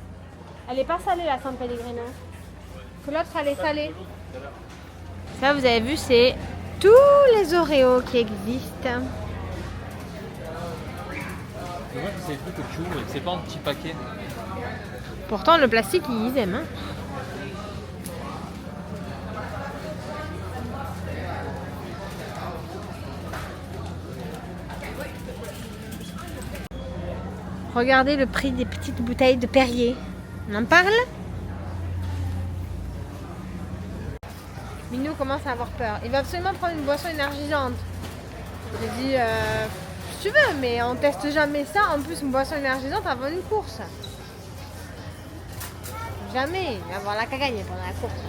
Elle est pas salée la San Pellegrino. Que l'autre elle est salée. Ça, vous avez vu, c'est tous les Oreos qui existent. C'est vrai que c'est des trucs que tu ouvres et que c'est pas un petit paquet. Pourtant, le plastique, ils aiment. Hein. Regardez le prix des petites bouteilles de Perrier. On en parle? Minou commence à avoir peur. Il va absolument prendre une boisson énergisante. J'ai dit, si tu veux, mais on teste jamais ça. En plus, une boisson énergisante avant une course. Jamais. Il va avoir la cagagne pendant la course.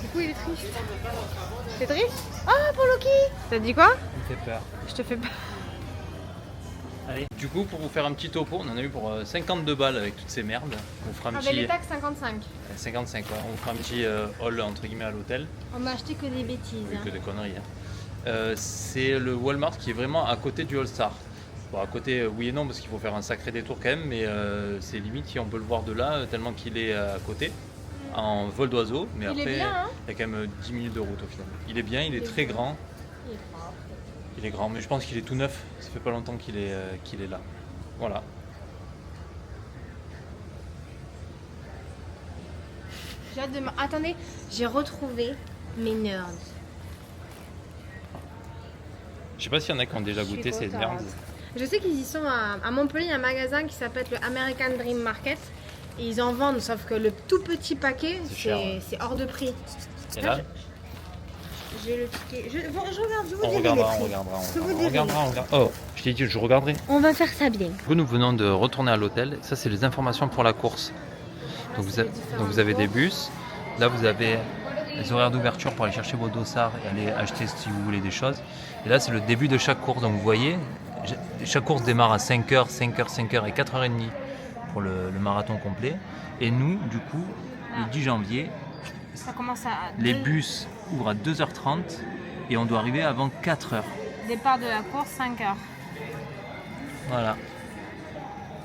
Du coup, il est triste. C'est triste? Oh, pour Loki! T'as dit quoi? Il me fait peur. Je te fais peur. Allez. Du coup, pour vous faire un petit topo, on en a eu pour 52 balles avec toutes ces merdes. On fera un Avec petit... les taxes, 55. 55, ouais. On fera un petit haul entre guillemets à l'hôtel. On m'a acheté que des bêtises. Oui, Hein. que des conneries. Hein. C'est le Walmart qui est vraiment à côté du All-Star. Bon, à côté, oui et non, parce qu'il faut faire un sacré détour quand même, mais c'est limite si on peut le voir de là, tellement qu'il est à côté, en vol d'oiseau. Mais Il après, est bien, hein. il y a quand même 10 minutes de route au final. Il est bien, il est très grand. Il est propre. Il est grand, mais je pense qu'il est tout neuf. Ça fait pas longtemps qu'il est là. Voilà. J'ai hâte de Attendez, j'ai retrouvé mes nerds. Je sais pas s'il y en a qui ont déjà Je suis goûté ces contente. merdes. Je sais qu'ils y sont à Montpellier, il y a un magasin qui s'appelle le American Dream Market. Et ils en vendent, sauf que le tout petit paquet, C'est cher, ouais. c'est hors de prix. Et là, J'ai le ticket. Je regarde, je vous on dirai regardera, les on prix. regardera, Je vous on dirai. regardera, on regardera. Oh, je t'ai dit, je regarderai. On va faire ça bien. Du coup, nous venons de retourner à l'hôtel. Ça, c'est les informations pour la course. Donc vous avez des bus. Là, vous avez les horaires d'ouverture pour aller chercher vos dossards et aller acheter si vous voulez des choses. Et là, c'est le début de chaque course. Donc vous voyez, chaque course démarre à 5h, 5h, 5h et 4h30 pour le marathon complet. Et nous, du coup, le 10 janvier, Ça commence à... les bus ouvrent à 2h30 et on doit arriver avant 4h. Départ de la course, 5h. Voilà.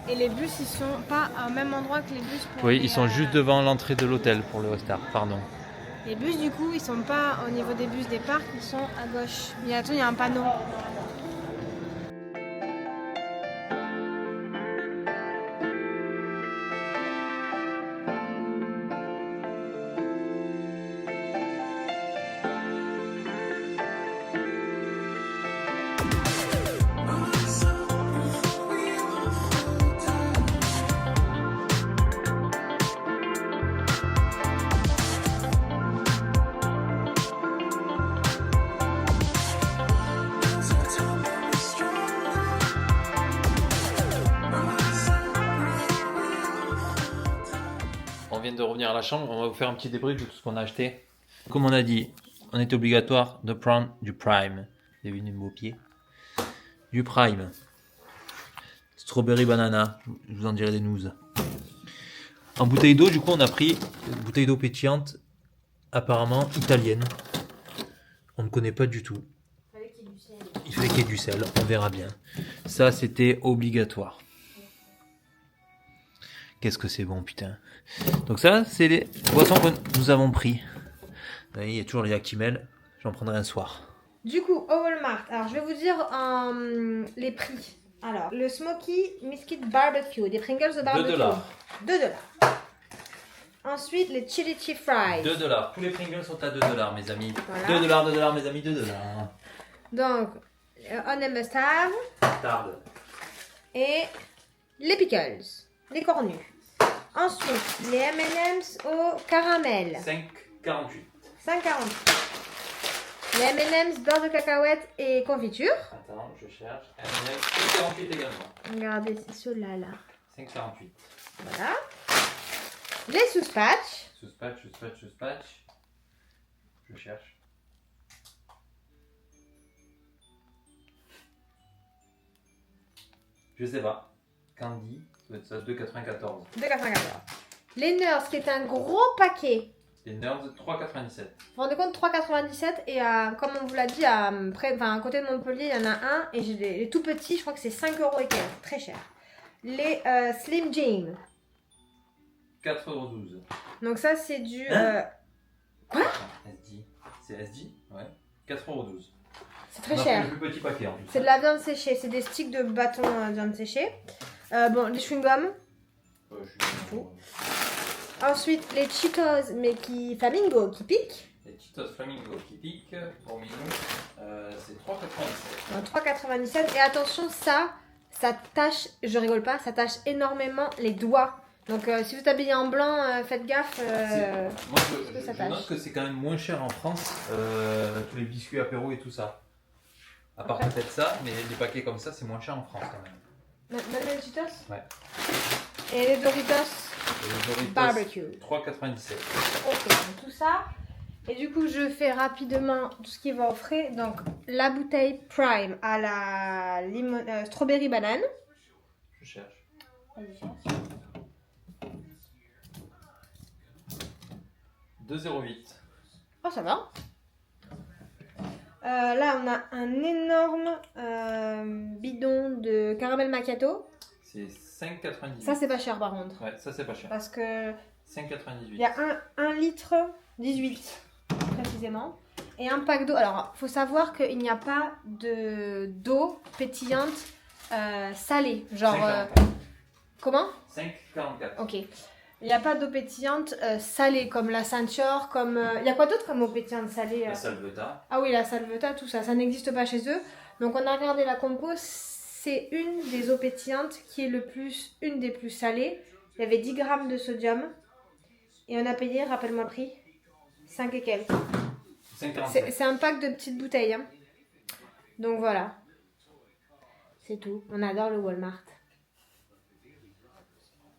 Et les bus, ils sont pas au même endroit que les bus pour Oui, les, ils sont juste devant l'entrée de l'hôtel pour le All-Star, pardon. Les bus, du coup, ils sont pas au niveau des bus des parcs, ils sont à gauche. Il y a un panneau. On vient de revenir à la chambre, on va vous faire un petit débrief de tout ce qu'on a acheté. Comme on a dit, on est obligatoire de prendre du Prime. Vous avez vu mes beaux pieds? Du Prime. Strawberry banana, je vous en dirai des news. En bouteille d'eau, du coup, on a pris une bouteille d'eau pétillante, apparemment italienne. On ne connaît pas du tout. Il fallait qu'il y ait du sel, on verra bien. Ça, c'était obligatoire. Qu'est-ce que c'est bon, putain. Donc ça, c'est les boissons que nous avons pris. Vous voyez, il y a toujours les Actimel. J'en prendrai un soir. Du coup, au Walmart, alors je vais vous dire les prix. Alors, le Smoky Biscuit Barbecue, des Pringles de barbecue. 2 $. 2 $. Ensuite, les Chili Cheese Fries. 2 $. Tous les Pringles sont à 2 $, mes amis. Voilà. 2 $, mes amis, 2 $. Donc, Honey Mustard Tarde. et les Pickles, les cornus. Ensuite, les M&M's au caramel. 5,48. 5,40. Les M&M's beurre de cacahuète et confiture. Attends, je cherche. 5,48 également. Regardez, c'est ceux-là, là. 5,48. Voilà. Les sous-patch. Sous-patch. Je cherche. Je sais pas. Candy, ça doit être ça, 2,94. 2,94. Les Nerds, qui est un gros paquet. Les Nerds, 3,97. Vous vous rendez compte, 3,97 et comme on vous l'a dit, à côté de Montpellier, il y en a un et j'ai les tout petits, je crois que c'est 5 € et quelques, très cher. Les Slim Jim. 4,12 €. Donc ça c'est du... Quoi? SD. C'est SD? Ouais. 4,12 €. C'est très On a cher. pris le plus petit paquet en plus. C'est de la viande séchée, c'est des sticks de bâton de viande séchée. Bon, les chewing-gums. Ensuite, les Cheetos, mais qui Flamingo, qui piquent. Les Cheetos Flamingo qui piquent, pour Minou, c'est 3,97. 3,97. Et attention, ça tâche, je rigole pas, ça tâche énormément les doigts. Donc si vous habillez en blanc, faites gaffe. Moi, que ça je tâche. note que c'est quand même moins cher en France, tous les biscuits apéro et tout ça. À part Après. peut-être ça, mais les paquets comme ça, c'est moins cher en France quand même. Même les Cheetos. Ouais. Et les Doritos Et les Doritos, Barbecue. 3,97. Ok, donc tout ça. Et du coup, je fais rapidement tout ce qui va au frais. Donc, la bouteille Prime à la strawberry banane. Je cherche. Vas-y, cherche. 2,08. Oh, ça va. Là, on a un énorme bidon de caramel macchiato. C'est 5,98. Ça, c'est pas cher par contre. Ouais, ça c'est pas cher. Parce que 5,98. il y a 1 litre 18 précisément. Et un pack d'eau. Alors, faut savoir qu'il n'y a pas d'eau pétillante salée. Genre. 5,44. Comment? 5,44. Ok. Il n'y a pas d'eau pétillante salée comme la Saint-Chor, comme... Il y a quoi d'autre comme eau pétillante salée La Salvetta. Ah oui, la Salvetta, tout ça. Ça n'existe pas chez eux. Donc on a regardé la compo, c'est une des eaux pétillantes qui est une des plus salées. Il y avait 10 grammes de sodium et on a payé, rappelle-moi le prix, 5 et quelques. C'est un pack de petites bouteilles. Hein. Donc voilà, c'est tout. On adore le Walmart.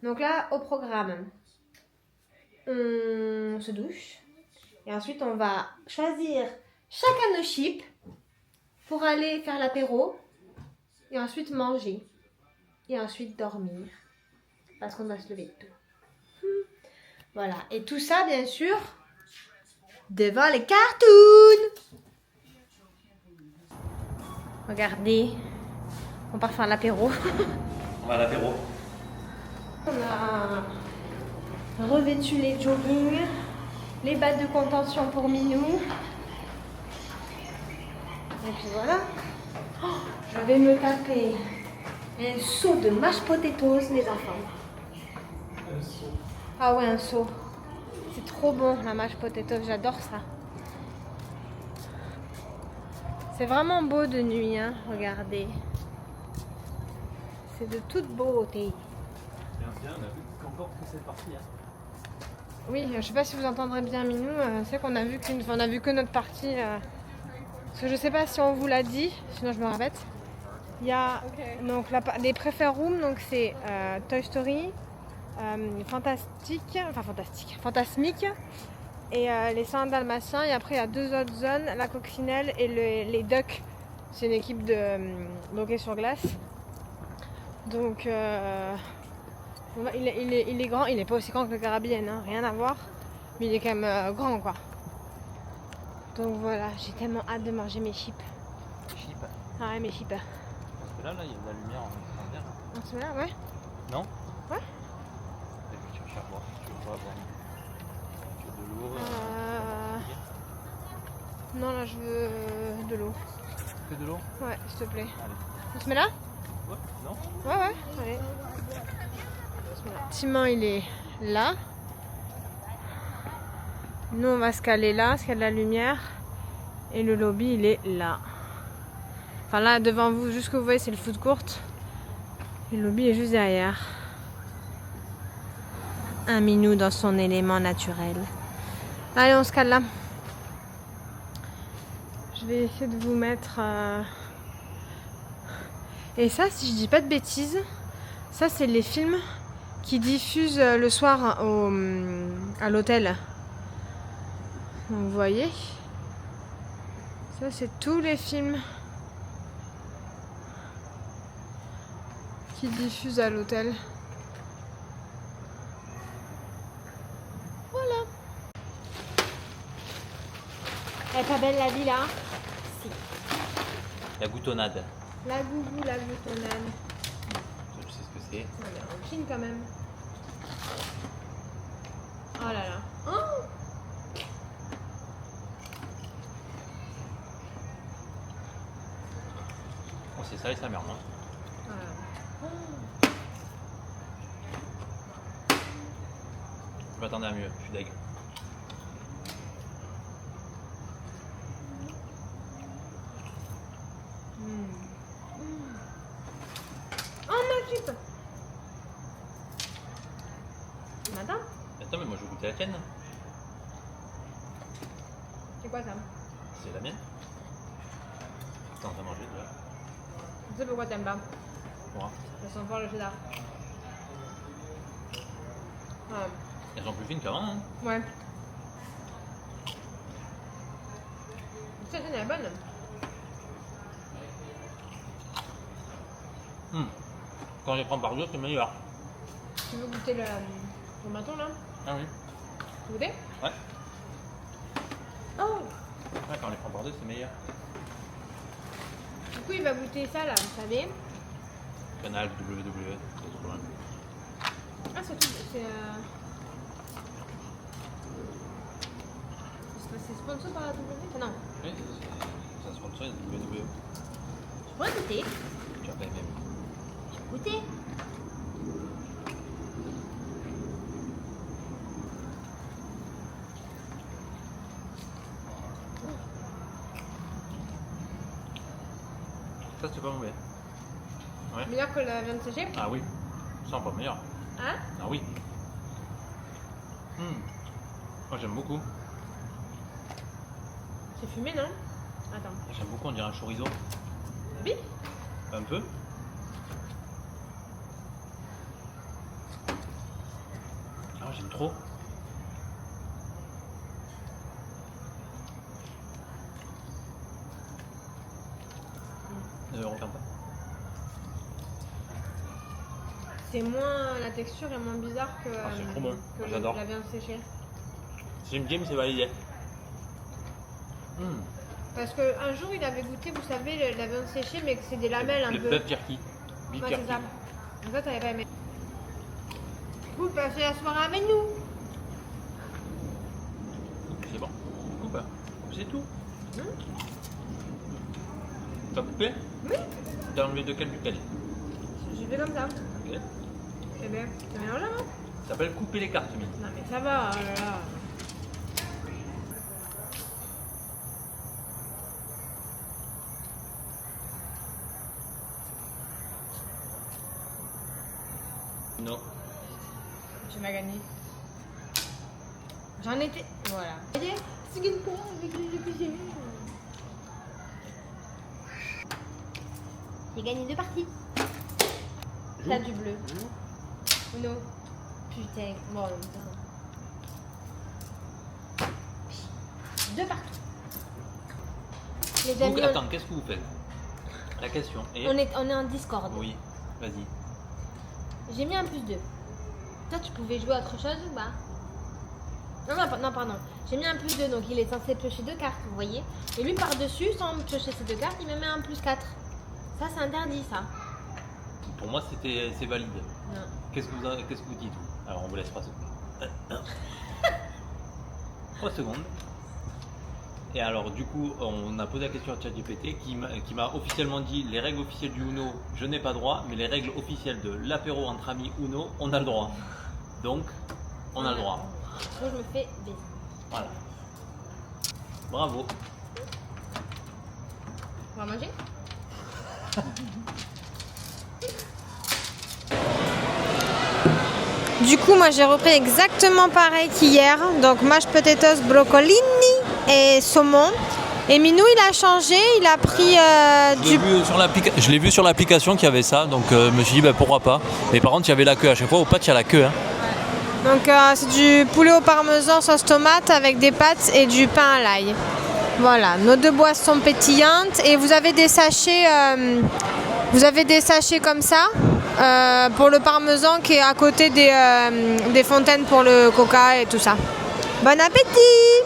Donc là, au programme, on se douche et ensuite on va choisir chacun nos chips pour aller faire l'apéro et ensuite manger et ensuite dormir parce qu'on doit se lever tôt. Voilà, et tout ça bien sûr devant les cartoons. Regardez, on part faire l'apéro. On va à l'apéro. On a revêtu les joggings, les battes de contention pour Minou. Et puis voilà. Oh, je vais me taper un seau de mashed potatoes, les enfants. Un seau. Ah ouais, un seau. C'est trop bon, la mashed potatoes, j'adore ça. C'est vraiment beau de nuit, hein, regardez. C'est de toute beauté. On a vu qu'encore que c'est parti. Hein. Oui, je sais pas si vous entendrez bien Minou, c'est qu'on a vu on a vu que notre partie. Parce que je sais pas si on vous l'a dit, sinon je me répète. Il y a donc les préférés rooms, donc c'est Toy Story, Fantasmique et les 101 Dalmatiens. Et après il y a 2 autres zones, la Coccinelle et les Ducks. C'est une équipe de hockey sur glace. Donc il est grand, il n'est pas aussi grand que le Caribbean, hein, rien à voir. Mais il est quand même grand quoi. Donc voilà, j'ai tellement hâte de manger mes chips. Chip. Ah ouais, mes chips. Parce que là, il y a de la lumière en vert. En ce moment-là, ouais. Non? Ouais. Et puis tu veux faire boire. Tu veux quoi boire? Tu veux de l'eau? Non, là je veux de l'eau. Que de l'eau? Ouais, s'il te plaît. Allez. On se met là? Ouais, non? Ouais, allez. On se met là. Timon, il est là. Nous, on va se caler là, parce qu'il y a de la lumière. Et le lobby, il est là. Enfin là, devant vous, juste ce que vous voyez, c'est le food court. Et le lobby est juste derrière. Un Minou dans son élément naturel. Allez, on se cale là. Je vais essayer de vous mettre... Et ça, si je dis pas de bêtises, ça, c'est les films qui diffusent le soir à l'hôtel. Donc, vous voyez, ça c'est tous les films qui diffusent à l'hôtel. Voilà. Elle est pas belle la vie là? Si. La goutonnade. La gougou, la goutonnade. Je sais ce que c'est. On est en Chine quand même. Oh là là. Oh, Oh, c'est ça et sa mère, non? Je m'attendais à mieux, je suis deg. Oh ma jupe. Attends, Attends, mais moi je vais goûter la tienne. c'est quoi ça? C'est la mienne. T'es en train de manger déjà. Je sais pourquoi t'aimes pas. Moi. Ça sent fort le cheddar. Ah, Elles sont plus fines qu'avant, hein? ouais. Cette elle est bonne. Quand je les prends par deux, c'est meilleur. Tu veux goûter le menton là? Ah oui. Tu veux goûter? Ouais. Oh! Ouais, quand on les prend par deux, c'est meilleur. Du coup, il va goûter ça là, vous savez. Canal WWE, c'est trop loin. Ah, c'est tout. C'est sponsor par la WWE? Non. Oui, ça se sponsor WWE. Tu pourrais goûter. Tu vas pas aimer. Goûter. Ça, c'est pas mauvais. Meilleur que la viande séchée. Ah oui. Ça, encore meilleur. Hein? Ah oui. Moi, j'aime beaucoup. C'est fumé, non? Attends. J'aime beaucoup, on dirait un chorizo. Oui. Un peu. Ah, j'aime trop. C'est moins, la texture est moins bizarre que, c'est trop bon. que J'adore. la viande séchée. Si me c'est validé. Parce qu'un jour il avait goûté, vous savez, la viande séchée, mais que c'est des lamelles un Le peu. bœuf jerky. Beef Ouais, jerky. c'est ça. Donc ça, t'avais pas aimé. Vous passez la soirée avec nous. C'est bon. Coupe. C'est tout. T'as coupé? Oui. T'as enlevé de quel duquel? J'ai fait comme ça. Ok. Eh bien, ça mélange là, non? Ça s'appelle couper les cartes, Mine. Non mais ça va, oh là là. Non. Tu m'as gagné. J'en étais. Voilà. C'est une con avec le que j'ai eu. J'ai gagné 2 parties. T'as du bleu. Non. Putain. Bon, en même temps. 2 partout. Les amis, Donc, attends, qu'est-ce que vous faites? La question est... on est en Discord. Oui, vas-y. J'ai mis un +2. Toi, tu pouvais jouer à autre chose ou pas? Non, pardon. J'ai mis un +2, donc il est censé piocher 2 cartes, vous voyez? Et lui, par-dessus, sans piocher ces 2 cartes, il me met un +4. Ça, c'est interdit, ça. Pour moi, c'est valide. Non. Qu'est-ce que vous dites? Alors, on vous laisse passer. 3 secondes. Et alors, du coup, on a posé la question à ChatGPT qui m'a officiellement dit les règles officielles du Uno, je n'ai pas droit, mais les règles officielles de l'apéro entre amis Uno, on a le droit. Donc, on a le droit. Moi, je me fais baiser. Voilà. Bravo. On va manger? Du coup, moi j'ai repris exactement pareil qu'hier. Donc, mashed potatoes, broccolini et saumon. Et Minou, il a changé, il a pris Je l'ai vu sur l'application qu'il y avait ça, donc je me suis dit bah, pourquoi pas. Mais par contre, il y avait la queue. À chaque fois, au pâtes, il y a la queue. Hein. Donc, c'est du poulet au parmesan sauce tomate avec des pâtes et du pain à l'ail. Voilà, nos 2 boissons pétillantes. Et vous avez des sachets, comme ça. Pour le parmesan qui est à côté des fontaines pour le coca et tout ça. Bon appétit!